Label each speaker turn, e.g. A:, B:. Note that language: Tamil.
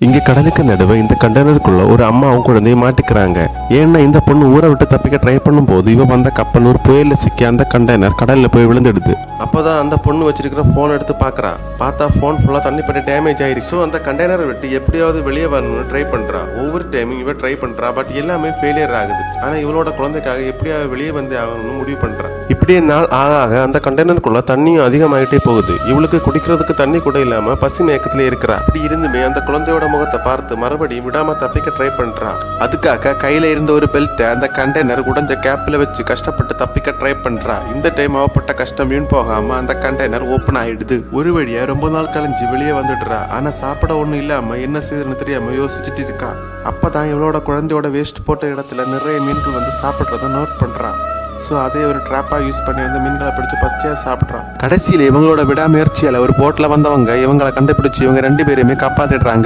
A: இங்க கடலுக்கு நடுவே இந்த கண்டெய்னருக்குள்ள ஒரு அம்மாவும் குழந்தையும் மாட்டிக்கிறாங்க. ஏன்னா இந்த பொண்ணு ஊரை விட்டு தப்பிக்க ட்ரை பண்ணும் போது இவ வந்த கப்பல் ஒரு புயல்ல சிக்கி அந்த கண்டெய்னர் கடல்ல போய் விழுந்துடுது. அப்போதான் அந்த பொண்ணு வச்சிருக்கிற போன் எடுத்து பாக்குறா. பார்த்தா போன் ஃபுல்லா தண்ணி பட்டு டேமேஜ் ஆயிடுச்சு. ஸோ அந்த கண்டெய்னரை விட்டு எப்படியாவது வெளியே வரணும்னு ட்ரை பண்றா. ஒவ்வொரு டைமும் இவ ட்ரை பண்றா, பட் எல்லாமே ஃபெயிலியர் ஆகுது. ஆனா இவளோட குழந்தைக்காக எப்படியாவது வெளியே வந்து ஆகணும்னு முடிவு பண்றா. இப்படியே நாள் ஆக ஆக அந்த கண்டெய்னருக்குள்ள தண்ணியும் அதிகமாகிட்டே போகுது. இவளுக்கு குடிக்கிறதுக்கு தண்ணி கூட இல்லாம பசி மயக்கத்துல இருக்கிறா. அப்படி இருந்துமே அந்த குழந்தையோட முகத்தை பார்த்து மறுபடியும் விடாம தப்பிக்க ட்ரை பண்றா. அதுக்காக கையில இருந்த ஒரு பெல்ட்டை அந்த கண்டெய்னர் உடைஞ்ச கேப்ல வச்சு கஷ்டப்பட்டு தப்பிக்க ட்ரை பண்றா. இந்த டைம் அவப்பட்ட கஷ்டம் வீண் போகாம அந்த கண்டெய்னர் ஓபன் ஆயிடுது. ஒரு வழியா ரொம்ப நாள் கழிஞ்சு வெளியே வந்துடுறா. ஆனா சாப்பிட ஒண்ணு இல்லாம என்ன செய்யறதுன்னு தெரியாம யோசிச்சுட்டு இருக்கா. அப்பதான் இவளோட குழந்தையோட வேஸ்ட் போட்ட இடத்துல நிறைய மீன்கள் வந்து சாப்பிடுறத நோட் பண்றா. ஸோ அதே ஒரு ட்ராப்பாக யூஸ் பண்ணி வந்து மீன்களை பிடிச்சி பச்சையாக சாப்பிட்றான். கடைசியில் இவங்களோட விடாமுயற்சியால் ஒரு போட்டில் வந்தவங்க இவங்களை கண்டுபிடிச்சி இவங்க 2 பேரையுமே காப்பாற்றிடுறாங்க.